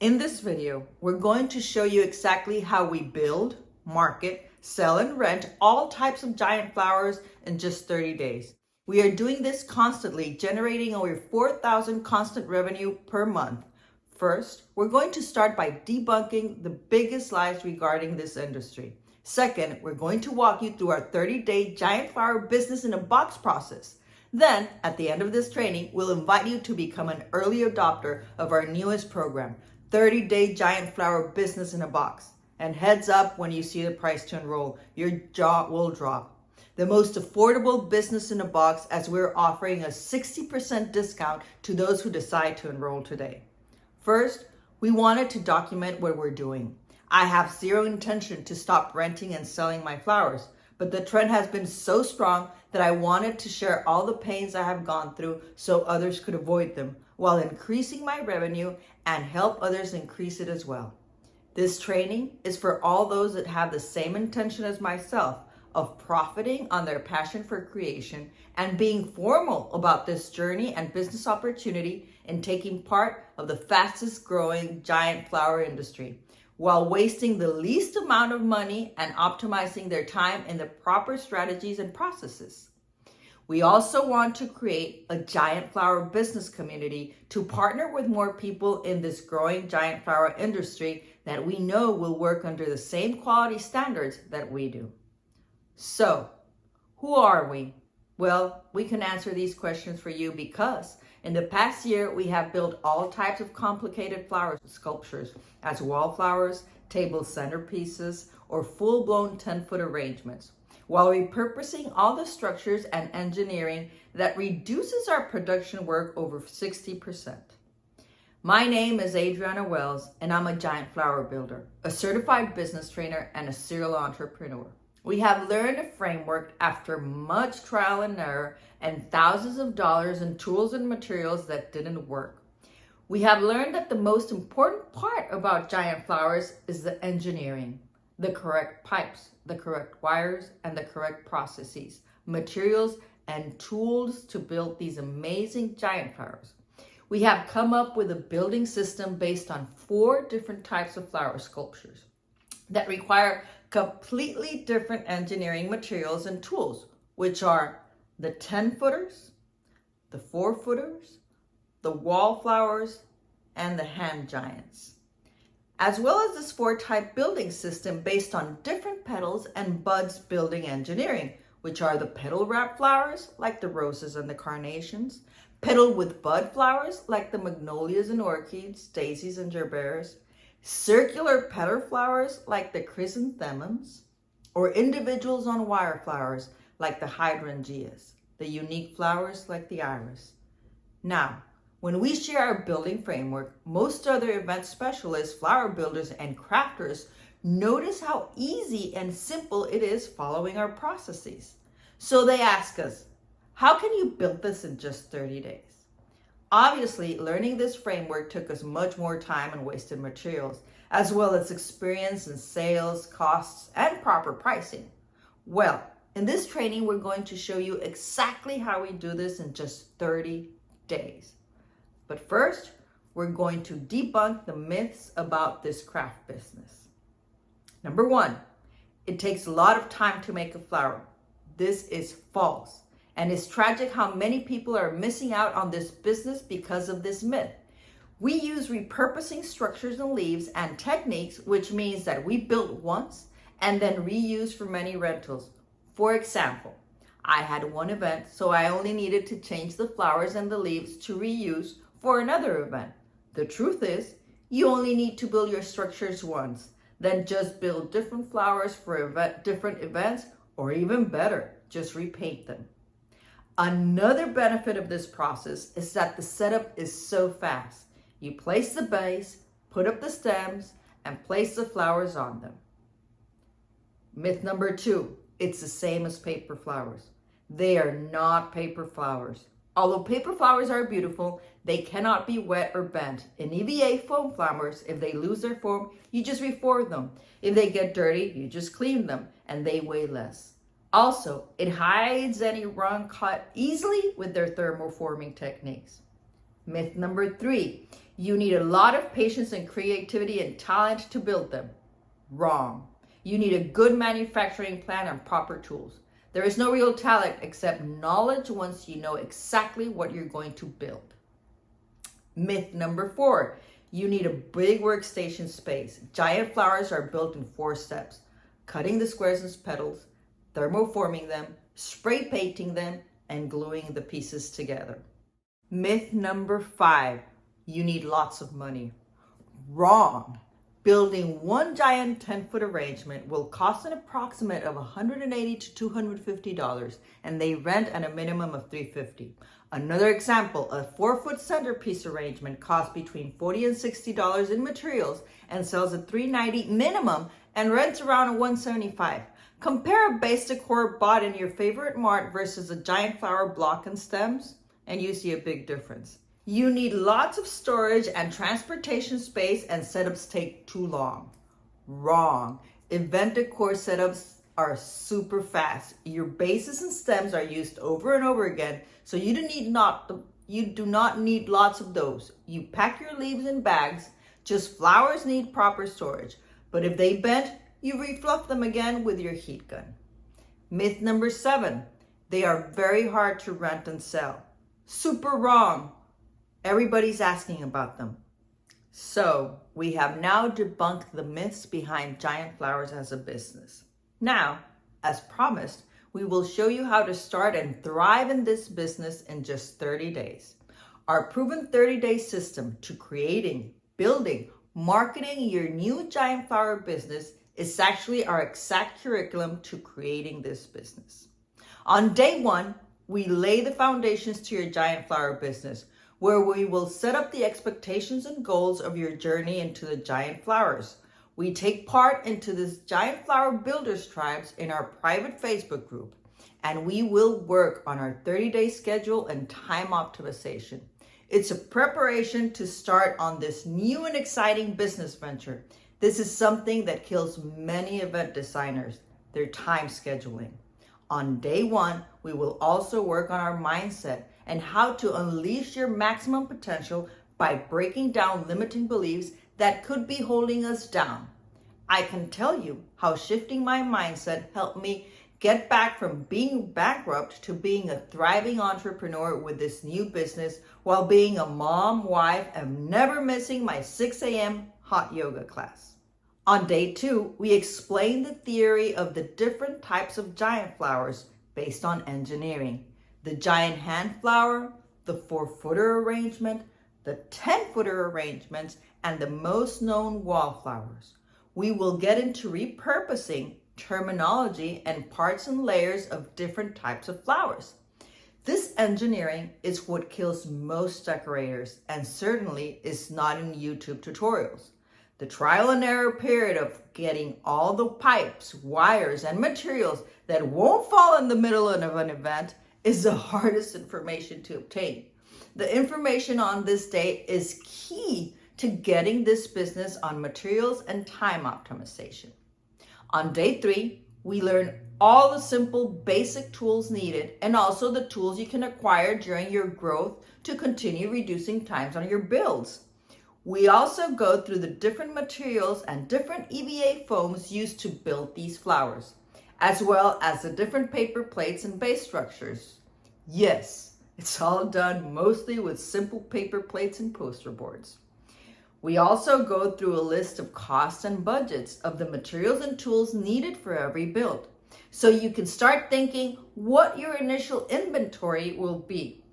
In this video, we're going to show you exactly how we build, market, sell, and rent all types of giant flowers in just 30 days. We are doing this constantly, generating over 4,000 constant revenue per month. First, we're going to start by debunking the biggest lies regarding this industry. Second, we're going to walk you through our 30-day giant flower business in a box process. Then, at the end of this training, we'll invite you to become an early adopter of our newest program, 30-day giant flower business in a box. And heads up, when you see the price to enroll, your jaw will drop. The most affordable business in a box, as we're offering a 60% discount to those who decide to enroll today. First, we wanted to document what we're doing. I have zero intention to stop renting and selling my flowers, but the trend has been so strong that I wanted to share all the pains I have gone through so others could avoid them, while increasing my revenue and help others increase it as well. This training is for all those that have the same intention as myself of profiting on their passion for creation and being formal about this journey and business opportunity in taking part of the fastest growing giant flower industry, while wasting the least amount of money and optimizing their time in the proper strategies and processes. We also want to create a giant flower business community to partner with more people in this growing giant flower industry that we know will work under the same quality standards that we do. So, who are we? Well, we can answer these questions for you because in the past year, we have built all types of complicated flower sculptures as wallflowers, table centerpieces, or full-blown 10-foot arrangements, while repurposing all the structures and engineering that reduces our production work over 60%. My name is Adriana Wells, and I'm a giant flower builder, a certified business trainer, and a serial entrepreneur. We have learned a framework after much trial and error and thousands of dollars in tools and materials that didn't work. We have learned that the most important part about giant flowers is the engineering, the correct pipes, the correct wires, and the correct processes, materials, and tools to build these amazing giant flowers. We have come up with a building system based on 4 different types of flower sculptures that require completely different engineering materials and tools, which are the 10-footers, the 4-footers, the wallflowers, and the hand giants, as well as this 4-type building system based on different petals and buds building engineering, which are the petal wrap flowers like the roses and the carnations, petal with bud flowers like the magnolias and orchids, daisies and gerberas, circular petal flowers like the chrysanthemums, or individuals on wire flowers like the hydrangeas, the unique flowers like the iris. Now, when we share our building framework, most other event specialists, flower builders, and crafters notice how easy and simple it is following our processes. So they ask us, how can you build this in just 30 days? Obviously, learning this framework took us much more time and wasted materials, as well as experience in sales, costs, and proper pricing. Well, in this training, we're going to show you exactly how we do this in just 30 days. But first, we're going to debunk the myths about this craft business. Number 1, it takes a lot of time to make a flower. This is false. And it's tragic how many people are missing out on this business because of this myth. We use repurposing structures and leaves and techniques, which means that we built once and then reuse for many rentals. For example, I had one event, so I only needed to change the flowers and the leaves to reuse for another event. The truth is, you only need to build your structures once, then just build different flowers for different events, or even better, just repaint them. Another benefit of this process is that the setup is so fast. You place the base, put up the stems, and place the flowers on them. Myth number 2, it's the same as paper flowers. They are not paper flowers. Although paper flowers are beautiful, they cannot be wet or bent. In EVA foam flowers, if they lose their form, you just reform them. If they get dirty, you just clean them, and they weigh less. Also, it hides any wrong cut easily with their thermoforming techniques. Myth number 3, You need a lot of patience and creativity and talent to build them. Wrong. You need a good manufacturing plan and proper tools. There is no real talent except knowledge once you know exactly what you're going to build. Myth number 4, you need a big workstation space. Giant flowers are built in 4 steps: cutting the squares and petals, thermoforming them, spray painting them, and gluing the pieces together. Myth number 5, you need lots of money. Wrong. Building one giant 10-foot arrangement will cost an approximate of $180 to $250, and they rent at a minimum of $350. Another example, a 4-foot centerpiece arrangement costs between $40 and $60 in materials and sells at $390 minimum and rents around $175. Compare a base decor bought in your favorite mart versus a giant flower block and stems, and you see a big difference. You need lots of storage and transportation space, and setups take too long. Wrong. Event decor setups are super fast. Your bases and stems are used over and over again, so you do not need lots of those. You pack your leaves in bags. Just flowers need proper storage. But if they bend, you refluff them again with your heat gun. Myth number 7, they are very hard to rent and sell. Super wrong. Everybody's asking about them. So we have now debunked the myths behind giant flowers as a business. Now, as promised, we will show you how to start and thrive in this business in just 30 days. Our proven 30-day system to creating, building, marketing your new giant flower business is actually our exact curriculum to creating this business. On day 1, we lay the foundations to your giant flower business, where we will set up the expectations and goals of your journey into the giant flowers. We take part into this giant flower builders tribes in our private Facebook group, and we will work on our 30-day schedule and time optimization. It's a preparation to start on this new and exciting business venture. This is something that kills many event designers, their time scheduling. On day 1, we will also work on our mindset and how to unleash your maximum potential by breaking down limiting beliefs that could be holding us down. I can tell you how shifting my mindset helped me get back from being bankrupt to being a thriving entrepreneur with this new business while being a mom, wife, and never missing my 6 a.m. hot yoga class. On day 2, we explain the theory of the different types of giant flowers based on engineering. The giant hand flower, the 4-footer arrangement, the 10-footer arrangements, and the most known wallflowers. We will get into repurposing, terminology, and parts and layers of different types of flowers. This engineering is what kills most decorators and certainly is not in YouTube tutorials. The trial and error period of getting all the pipes, wires, and materials that won't fall in the middle of an event is the hardest information to obtain. The information on this day is key to getting this business on materials and time optimization. On day 3, we learn all the simple basic tools needed and also the tools you can acquire during your growth to continue reducing times on your builds. We also go through the different materials and different EVA foams used to build these flowers, as well as the different paper plates and base structures. Yes, it's all done mostly with simple paper plates and poster boards. We also go through a list of costs and budgets of the materials and tools needed for every build, so you can start thinking what your initial inventory will be.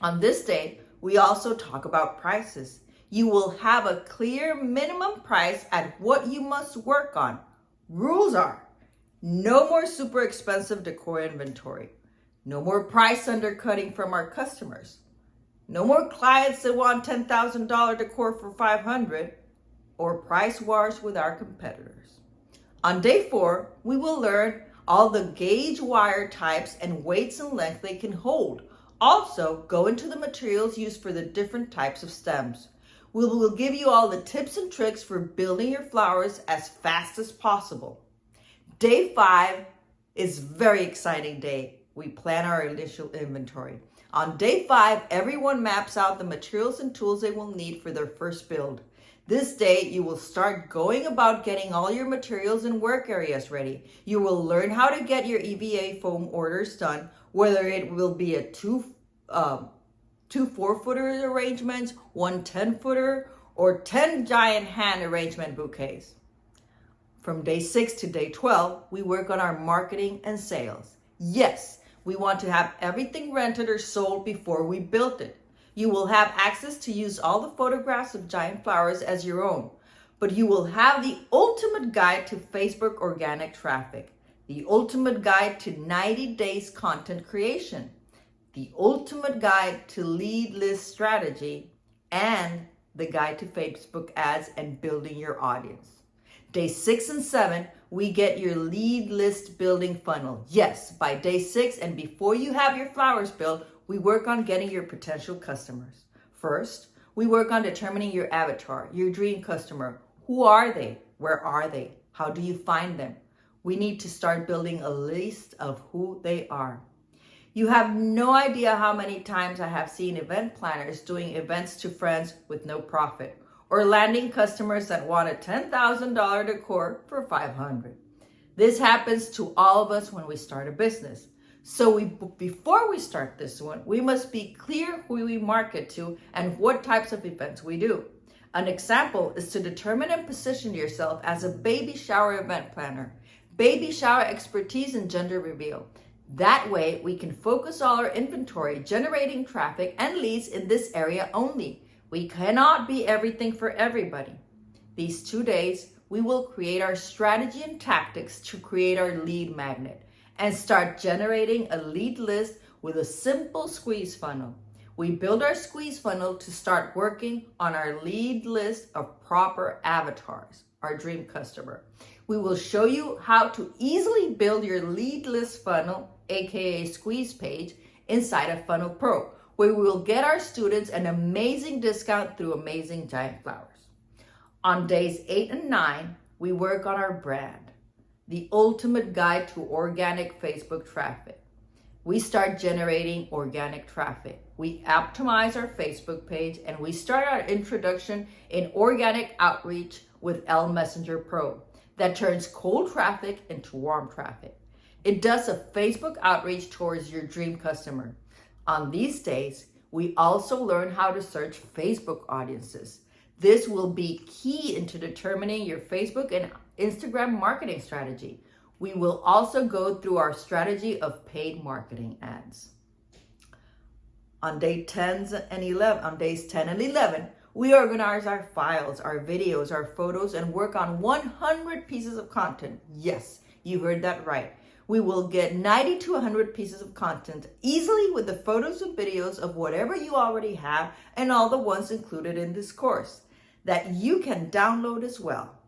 On this day, we also talk about prices. You will have a clear minimum price at what you must work on. Rules are: no more super expensive decor inventory. No more price undercutting from our customers. No more clients that want $10,000 decor for $500 or price wars with our competitors. On day 4, we will learn all the gauge wire types and weights and length they can hold. Also, go into the materials used for the different types of stems. We will give you all the tips and tricks for building your flowers as fast as possible. Day 5 is a very exciting day. We plan our initial inventory. On day 5, everyone maps out the materials and tools they will need for their first build. This day, you will start going about getting all your materials and work areas ready. You will learn how to get your EVA foam orders done, whether it will be a two 4-footer arrangements, 1 10-footer, or 10 giant hand arrangement bouquets. From day 6 to day 12, we work on our marketing and sales. Yes, we want to have everything rented or sold before we build it. You will have access to use all the photographs of giant flowers as your own, but you will have the ultimate guide to Facebook organic traffic, the ultimate guide to 90 days content creation, the ultimate guide to lead list strategy, and the guide to Facebook ads and building your audience. Day 6 and 7, we get your lead list building funnel. Yes, by day 6 and before you have your flowers built, we work on getting your potential customers. First, we work on determining your avatar, your dream customer. Who are they? Where are they? How do you find them? We need to start building a list of who they are. You have no idea how many times I have seen event planners doing events to friends with no profit, or landing customers that want a $10,000 decor for $500. This happens to all of us when we start a business. So before we start this one, we must be clear who we market to and what types of events we do. An example is to determine and position yourself as a baby shower event planner, baby shower expertise and gender reveal. That way we can focus all our inventory, generating traffic and leads in this area only. We cannot be everything for everybody. These 2 days, we will create our strategy and tactics to create our lead magnet and start generating a lead list with a simple squeeze funnel. We build our squeeze funnel to start working on our lead list of proper avatars, our dream customer. We will show you how to easily build your lead list funnel, aka squeeze page, inside of Funnel Pro, where we will get our students an amazing discount through Amazing Giant Flowers. On days 8 and 9, we work on our brand, the ultimate guide to organic Facebook traffic. We start generating organic traffic. We optimize our Facebook page and we start our introduction in organic outreach with L Messenger Pro that turns cold traffic into warm traffic. It does a Facebook outreach towards your dream customer. On these days, we also learn how to search Facebook audiences. This will be key into determining your Facebook and Instagram marketing strategy. We will also go through our strategy of paid marketing ads. On days 10 and 11, we organize our files, our videos, our photos, and work on 100 pieces of content. Yes, you heard that right. We will get 90 to 100 pieces of content easily with the photos and videos of whatever you already have and all the ones included in this course that you can download as well.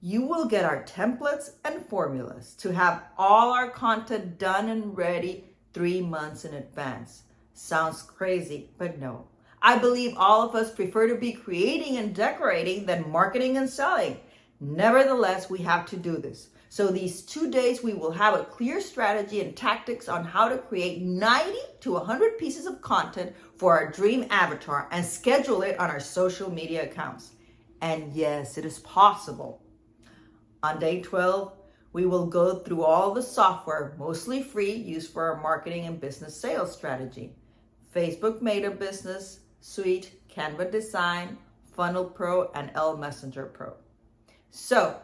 You will get our templates and formulas to have all our content done and ready 3 months in advance. Sounds crazy, but no. I believe all of us prefer to be creating and decorating than marketing and selling. Nevertheless, we have to do this. So these 2 days, we will have a clear strategy and tactics on how to create 90 to 100 pieces of content for our dream avatar and schedule it on our social media accounts. And yes, it is possible. On day 12, we will go through all the software, mostly free, used for our marketing and business sales strategy. Facebook Meta Business Suite, Canva Design, Funnel Pro, and L Messenger Pro. So,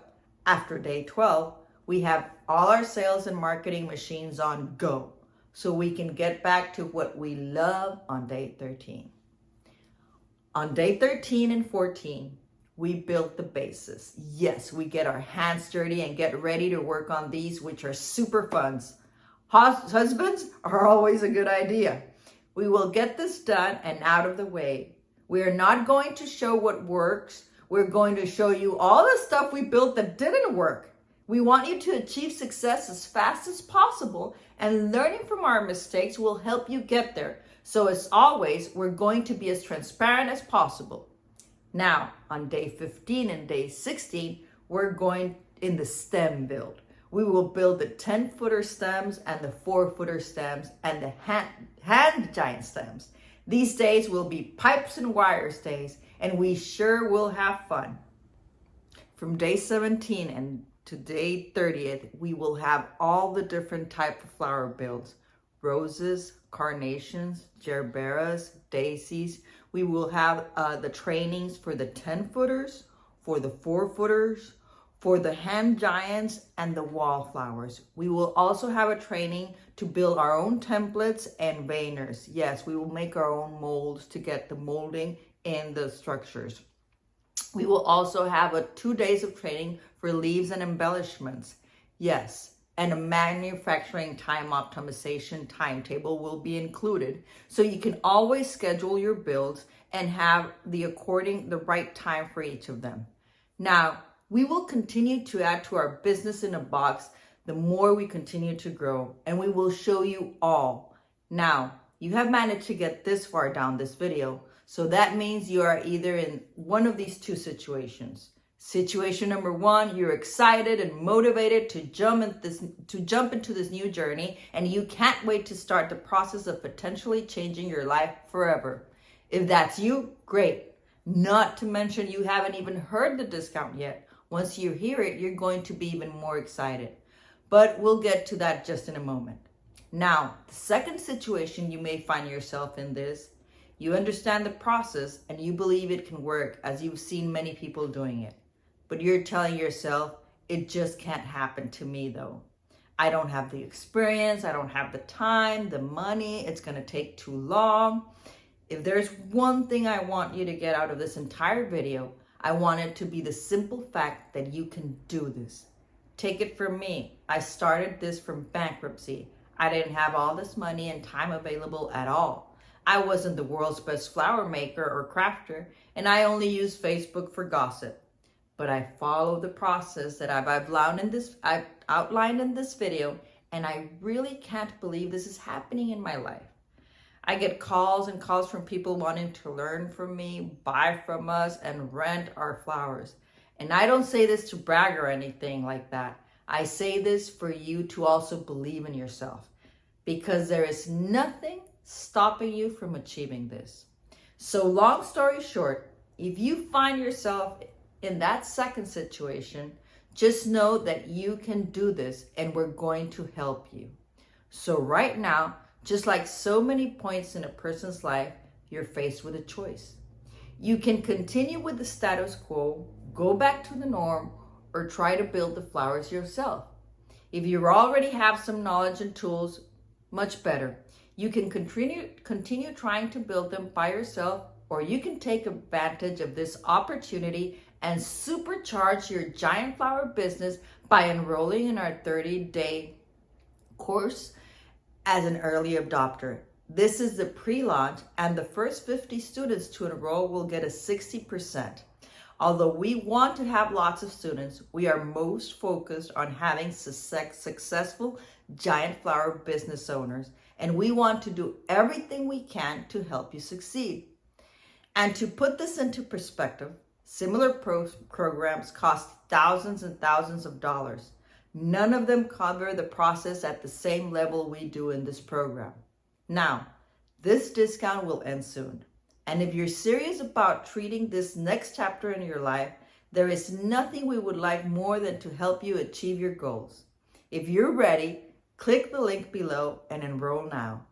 after day 12, we have all our sales and marketing machines on go, so we can get back to what we love on day 13. On day 13 and 14, we built the basis. Yes, we get our hands dirty and get ready to work on these, which are super fun. Husbands are always a good idea. We will get this done and out of the way. We are not going to show what works. We're going to show you all the stuff we built that didn't work. We want you to achieve success as fast as possible, and learning from our mistakes will help you get there. So as always, we're going to be as transparent as possible. Now, on day 15 and day 16, we're going in the STEM build. We will build the 10-footer stems and the 4-footer stems and the hand giant stems. These days will be pipes and wires days, and we sure will have fun. From day 17 and to day 30th, we will have all the different type of flower builds. Roses, carnations, gerberas, daisies. We will have the trainings for the 10-footers, for the 4-footers, for the hand giants and the wallflowers. We will also have a training to build our own templates and veiners. Yes, we will make our own molds to get the molding in the structures. We will also have 2 days of training for leaves and embellishments. Yes, and a manufacturing time optimization timetable will be included, so you can always schedule your builds and have the right time for each of them. Now, we will continue to add to our business in a box the more we continue to grow, and we will show you all. Now, you have managed to get this far down this video, so that means you are either in one of these two situations. Situation number one, you're excited and motivated to jump into this new journey, and you can't wait to start the process of potentially changing your life forever. If that's you, great. Not to mention you haven't even heard the discount yet. Once you hear it, you're going to be even more excited. But we'll get to that just in a moment. Now, the second situation you may find yourself in this, you understand the process and you believe it can work as you've seen many people doing it. But you're telling yourself, it just can't happen to me though. I don't have the experience, I don't have the time, the money, it's gonna take too long. If there's one thing I want you to get out of this entire video, I want it to be the simple fact that you can do this. Take it from me. I started this from bankruptcy. I didn't have all this money and time available at all. I wasn't the world's best flower maker or crafter, and I only used Facebook for gossip. But I followed the process that I've outlined in this video, and I really can't believe this is happening in my life. I get calls and calls from people wanting to learn from me, buy from us, and rent our flowers. And I don't say this to brag or anything like that. I say this for you to also believe in yourself, because there is nothing stopping you from achieving this. So long story short, if you find yourself in that second situation, just know that you can do this and we're going to help you. So right now, just like so many points in a person's life, you're faced with a choice. You can continue with the status quo, go back to the norm, or try to build the flowers yourself. If you already have some knowledge and tools, much better. You can continue trying to build them by yourself, or you can take advantage of this opportunity and supercharge your giant flower business by enrolling in our 30-day course as an early adopter. This is the pre-launch, and the first 50 students to enroll will get a 60%. Although we want to have lots of students, we are most focused on having successful giant flower business owners, and we want to do everything we can to help you succeed. And to put this into perspective, similar programs cost thousands and thousands of dollars. None of them cover the process at the same level we do in this program. Now, this discount will end soon. And if you're serious about treating this next chapter in your life, there is nothing we would like more than to help you achieve your goals. If you're ready, click the link below and enroll now.